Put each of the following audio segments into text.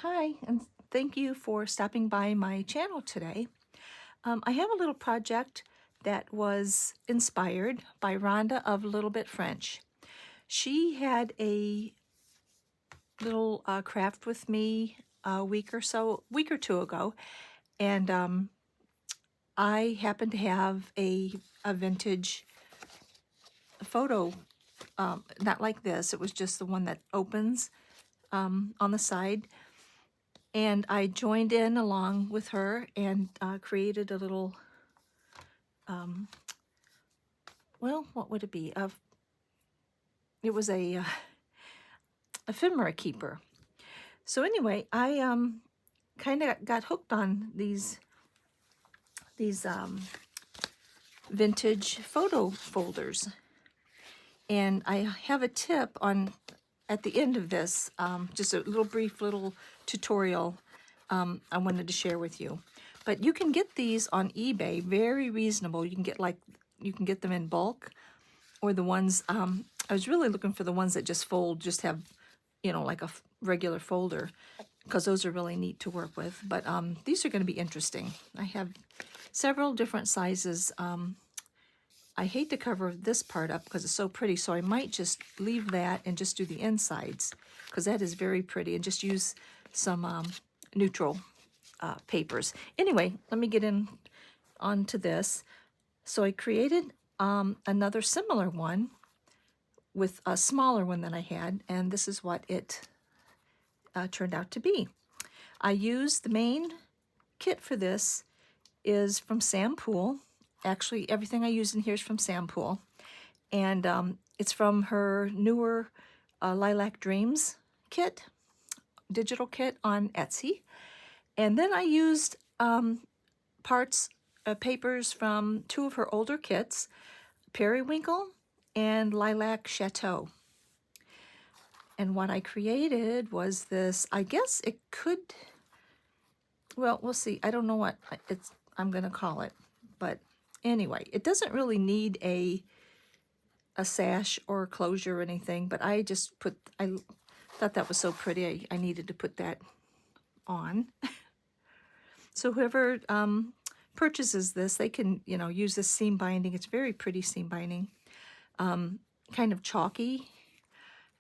Hi, and thank you for stopping by my channel today. I have a little project that was inspired by Rhonda of Little Bit French. She had a little craft with me a week or two ago, and I happened to have a vintage photo, not like this. It was just the one that opens on the side. And I joined in along with her and created a little, well, what would it be? It was a ephemera keeper. So anyway, I kind of got hooked on these vintage photo folders, and I have a tip on at the end of this, just a little brief little tutorial I wanted to share with you. But you can get these on eBay, very reasonable. You can get them in bulk, or the ones, I was really looking for the ones that just fold, just have, like a regular folder, because those are really neat to work with. But these are going to be interesting. I have several different sizes. I hate to cover this part up because it's so pretty, so I might just leave that and just do the insides, because that is very pretty, and just use some neutral papers. Anyway, let me get onto this. So I created another similar one with a smaller one than I had, and this is what it turned out to be. I used the main kit for this is from Sam Poole. Actually, everything I use in here is from Sam Poole, and it's from her newer Lilac Dreams kit, digital kit on Etsy. And then I used papers from two of her older kits, Periwinkle and Lilac Chateau. And what I created was this, I guess it could, well, we'll see. I don't know what I'm going to call it. But anyway, it doesn't really need a sash or closure or anything, but I thought that was so pretty, I needed to put that on. So whoever purchases this, they can, use this seam binding. It's very pretty seam binding, kind of chalky,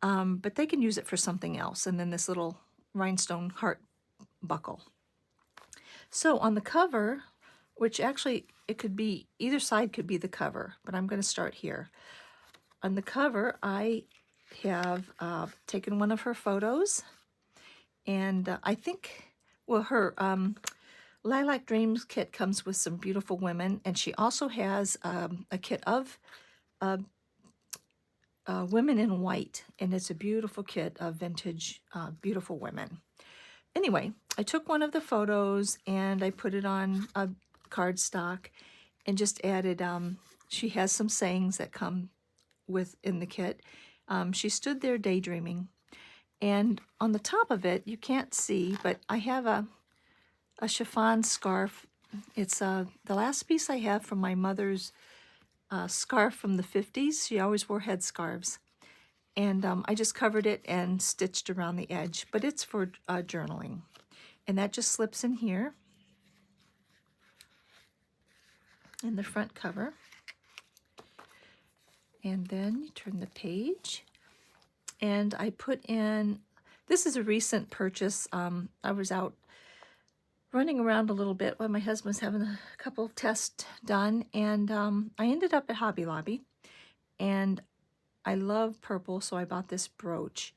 but they can use it for something else. And then this little rhinestone heart buckle. So on the cover, which actually it could be, either side could be the cover, but I'm going to start here. On the cover, I have taken one of her photos, and I think, well, her Lilac Dreams kit comes with some beautiful women, and she also has a kit of women in white, and it's a beautiful kit of vintage, beautiful women. Anyway, I took one of the photos and I put it on a cardstock and just added, she has some sayings that come in the kit. She stood there daydreaming, and on the top of it, you can't see, but I have a chiffon scarf. It's the last piece I have from my mother's scarf from the 50s. She always wore headscarves. And I just covered it and stitched around the edge, but it's for journaling. And that just slips in here in the front cover. And then you turn the page, and I put in, this is a recent purchase. I was out running around a little bit while my husband was having a couple of tests done, and I ended up at Hobby Lobby, and I love purple, so I bought this brooch.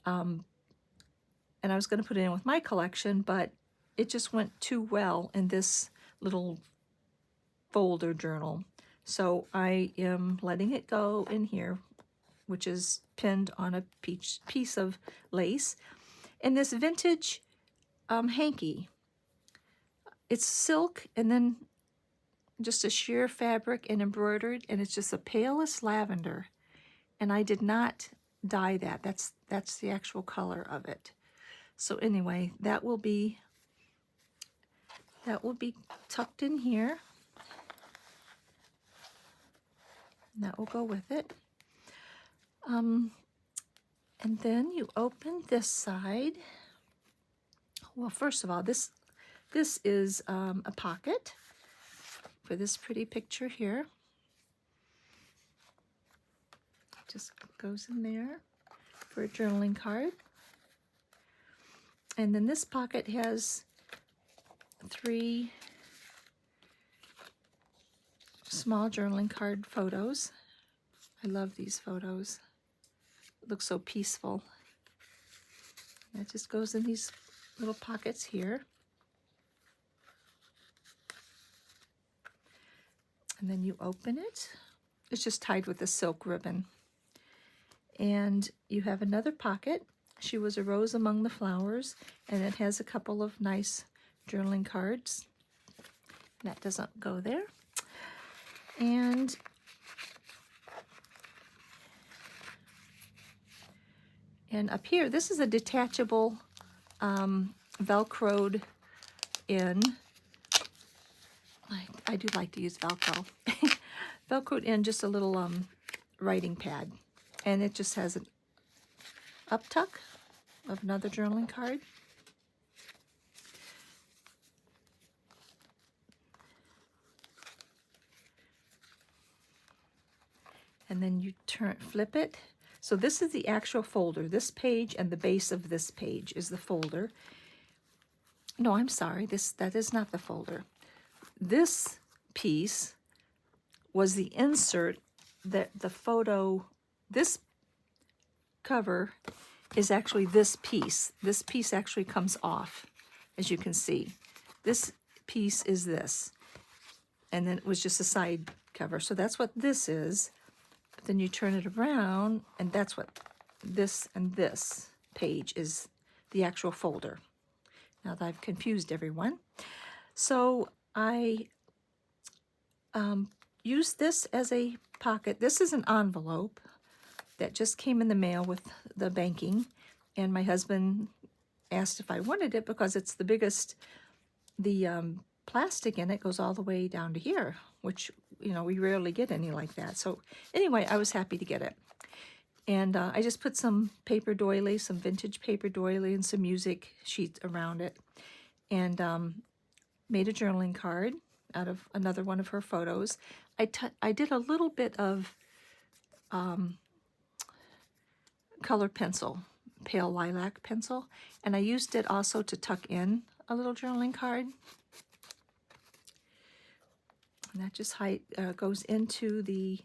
And I was going to put it in with my collection, but it just went too well in this little folder journal. So I am letting it go in here, which is pinned on a piece of lace. And this vintage hanky, it's silk and then just a sheer fabric and embroidered, and it's just the palest lavender. And I did not dye that. That's the actual color of it. So anyway, that will be tucked in here. And that will go with it. And then you open this side, Well, first of all, this is a pocket for this pretty picture here. Just goes in there for a journaling card. And then this pocket has 3 small journaling card photos. I love these photos. It looks so peaceful. And it just goes in these little pockets here. And then you open it. It's just tied with a silk ribbon. And you have another pocket. She was a rose among the flowers, and it has a couple of nice journaling cards. That doesn't go there. And up here, this is a detachable Velcroed in. I do like to use Velcro. Velcroed in just a little writing pad. And it just has an up tuck of another journaling card. And then you flip it. So this is the actual folder. This page and the base of this page is the folder. No, I'm sorry, that is not the folder. This piece was the insert that the photo, this cover is actually this piece. This piece actually comes off, as you can see. This piece is this. And then it was just a side cover. So that's what this is. But then you turn it around, and that's what this and this page is, the actual folder. Now that I've confused everyone. So I used this as a pocket. This is an envelope that just came in the mail with the banking, and my husband asked if I wanted it because it's the biggest. The plastic in it goes all the way down to here, which, you know, we rarely get any like that. So anyway, I was happy to get it. And I just put some paper doily, some vintage paper doily, and some music sheets around it, and made a journaling card out of another one of her photos. I did a little bit of color pencil, pale lilac pencil, and I used it also to tuck in a little journaling card. And that just goes into the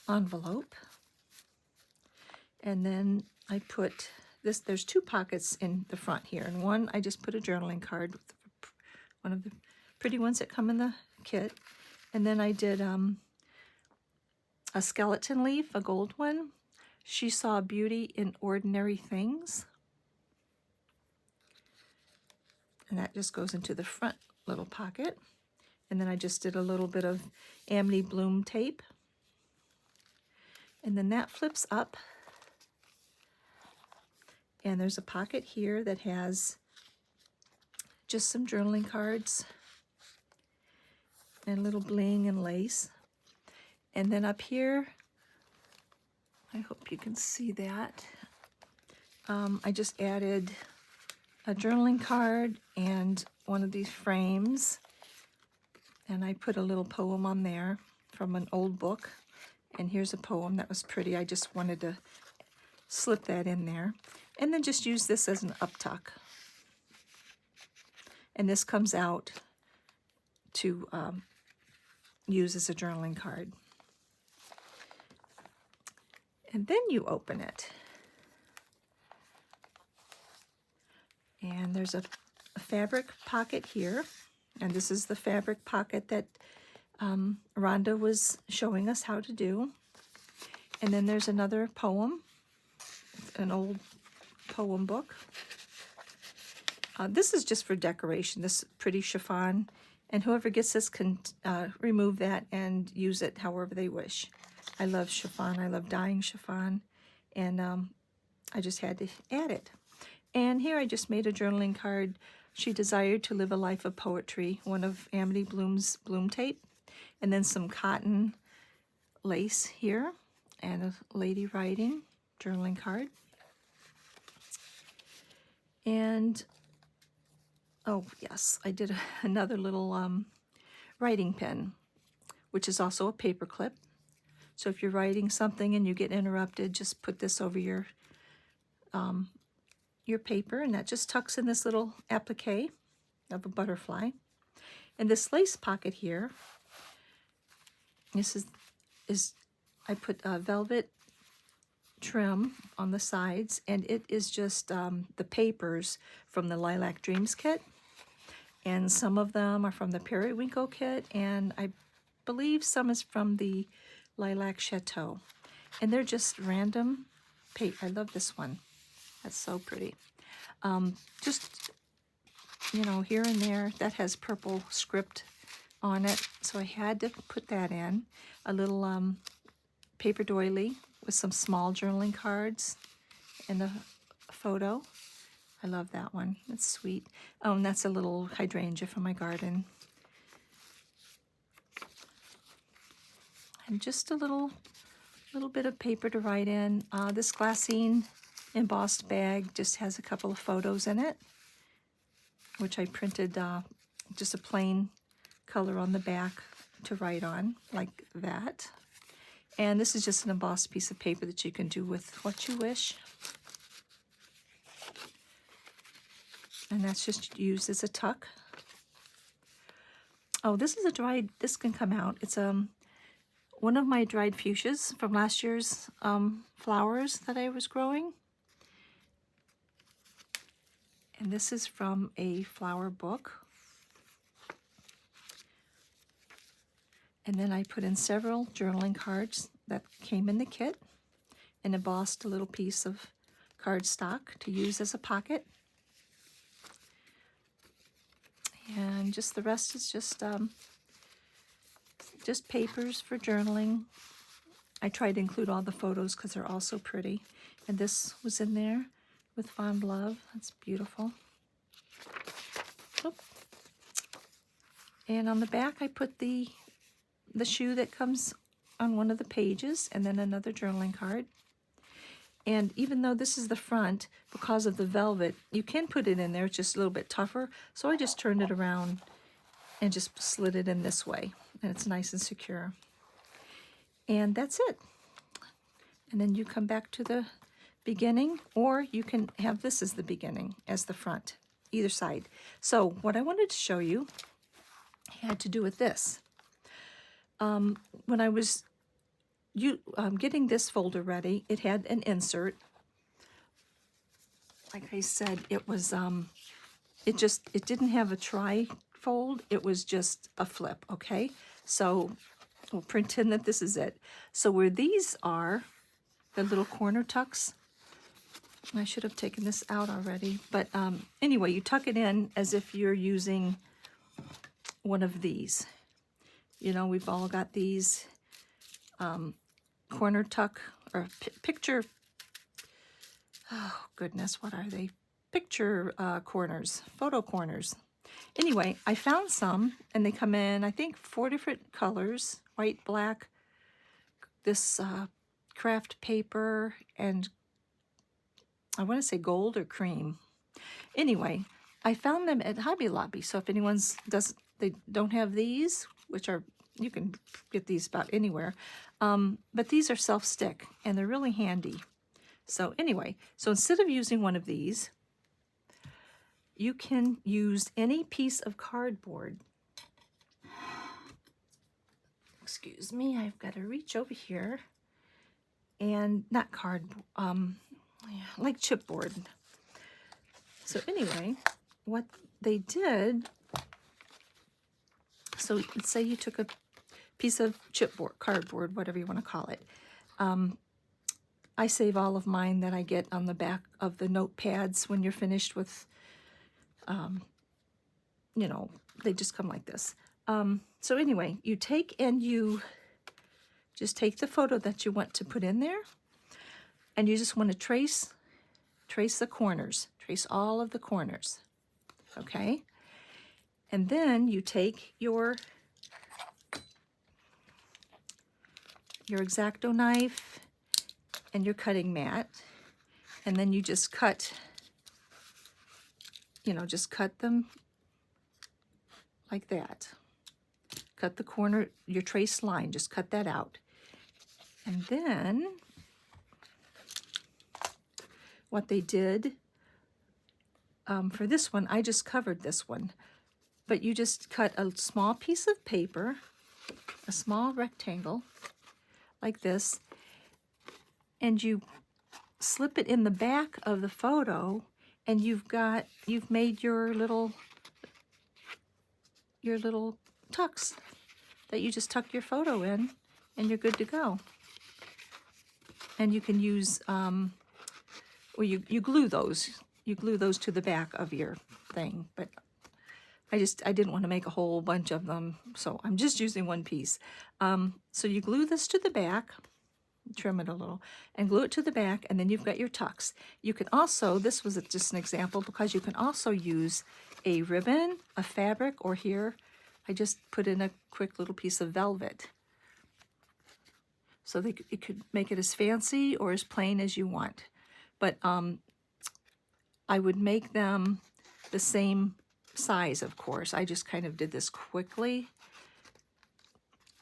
envelope. And then I put this, there's 2 pockets in the front here, and one I just put a journaling card with one of the pretty ones that come in the kit. And then I did a skeleton leaf, a gold one. She saw beauty in ordinary things. And that just goes into the front little pocket. And then I just did a little bit of Amity Bloom tape. And then that flips up. And there's a pocket here that has just some journaling cards and a little bling and lace. And then up here, I hope you can see that, I just added a journaling card and one of these frames, and I put a little poem on there from an old book. And here's a poem that was pretty. I just wanted to slip that in there, and then just use this as an up tuck. And this comes out to use as a journaling card. And then you open it. And there's a fabric pocket here. And this is the fabric pocket that Rhonda was showing us how to do. And then there's another poem, an old poem book. This is just for decoration, this pretty chiffon. And whoever gets this can remove that and use it however they wish. I love chiffon. I love dyeing chiffon. And I just had to add it. And here I just made a journaling card. She desired to live a life of poetry, one of Amity Bloom's bloom tape. And then some cotton lace here. And a lady writing journaling card. And, oh yes, I did another little writing pen, which is also a paper clip. So if you're writing something and you get interrupted, just put this over your paper, and that just tucks in this little applique of a butterfly. And this lace pocket here, this is I put velvet trim on the sides, and it is just the papers from the Lilac Dreams kit, and some of them are from the Periwinkle kit, and I believe some is from the Lilac Chateau. And they're just random paper. I love this one. That's so pretty. Just, you know, here and there, that has purple script on it, so I had to put that in. A little paper doily with some small journaling cards and a photo. I love that one. That's sweet. Oh, and that's a little hydrangea from my garden. And just a little bit of paper to write in. This glassine embossed bag just has a couple of photos in it, which I printed just a plain color on the back to write on, like that. And this is just an embossed piece of paper that you can do with what you wish. And that's just used as a tuck. Oh, this is this can come out. It's one of my dried fuchsias from last year's flowers that I was growing. And this is from a flower book. And then I put in several journaling cards that came in the kit and embossed a little piece of cardstock to use as a pocket. And just the rest is just papers for journaling. I tried to include all the photos because they're all so pretty. And this was in there with fond love. That's beautiful. Oh. And on the back I put the shoe that comes on one of the pages, and then another journaling card. And even though this is the front, because of the velvet, you can put it in there. It's just a little bit tougher. So I just turned it around and just slid it in this way. And it's nice and secure. And that's it. And then you come back to the beginning, or you can have this as the beginning, as the front, either side. So what I wanted to show you had to do with this. When I was getting this folder ready, it had an insert. Like I said, it was it didn't have a tri-fold. It was just a flip. Okay, so we'll pretend that this is it. So where these are, the little corner tucks. I should have taken this out already, but anyway, you tuck it in as if you're using one of these. You know, we've all got these corner tuck or picture, oh goodness, what are they? Picture corners, photo corners. Anyway, I found some, and they come in, I think, 4 different colors: white, black, this craft paper, and I want to say gold or cream. Anyway, I found them at Hobby Lobby, so if anyone's they don't have these, which are, you can get these about anywhere, but these are self-stick, and they're really handy. So anyway, so instead of using one of these, you can use any piece of cardboard. Excuse me, I've got to reach over here, and not cardboard, like chipboard. So anyway, what they did, so let's say you took a piece of chipboard, cardboard, whatever you want to call it. I save all of mine that I get on the back of the notepads when you're finished with, you know, they just come like this. So anyway, you take and you just take the photo that you want to put in there, and you just want to trace the corners, trace all of the corners, okay? And then you take your X-Acto knife and your cutting mat, and then you just cut you know, just cut them like that. Cut the corner, your trace line, just cut that out. And then what they did for this one, I just covered this one, but you just cut a small piece of paper, a small rectangle like this, and you slip it in the back of the photo, and you've made your little tucks that you just tuck your photo in, and you're good to go. And you can use or you glue those. You glue those to the back of your thing, but I didn't want to make a whole bunch of them, so I'm just using one piece. So you glue this to the back, trim it a little, and glue it to the back, and then you've got your tucks. You can also, this was just an example, because you can also use a ribbon, a fabric, or here, I just put in a quick little piece of velvet. So you could make it as fancy or as plain as you want. But I would make them the same size, of course. I just kind of did this quickly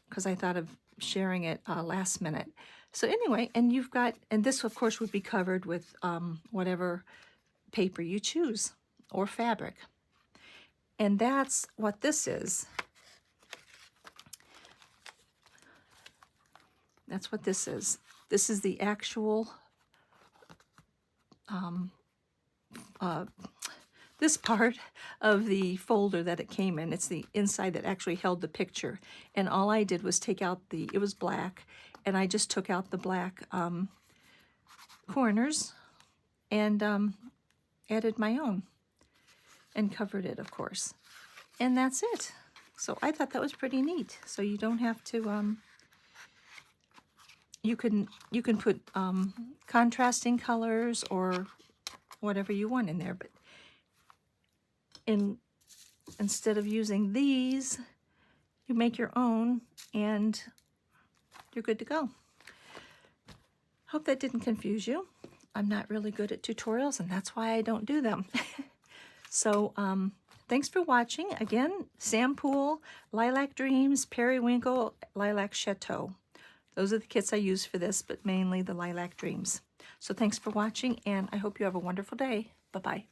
because I thought of sharing it last minute. So anyway, and you've got, and this of course would be covered with whatever paper you choose or fabric. And that's what this is. That's what this is. This is the actual this part of the folder that it came in. It's the inside that actually held the picture. And all I did was take out it was black, and I just took out the black corners and added my own and covered it, of course. And that's it. So I thought that was pretty neat. So you don't have to, you can put contrasting colors or whatever you want in there, but instead of using these, you make your own and you're good to go. Hope that didn't confuse you. I'm not really good at tutorials, and that's why I don't do them. So thanks for watching. Again, Sam Poole, Lilac Dreams, Periwinkle, Lilac Chateau. Those are the kits I use for this, but mainly the Lilac Dreams. So thanks for watching, and I hope you have a wonderful day. Bye-bye.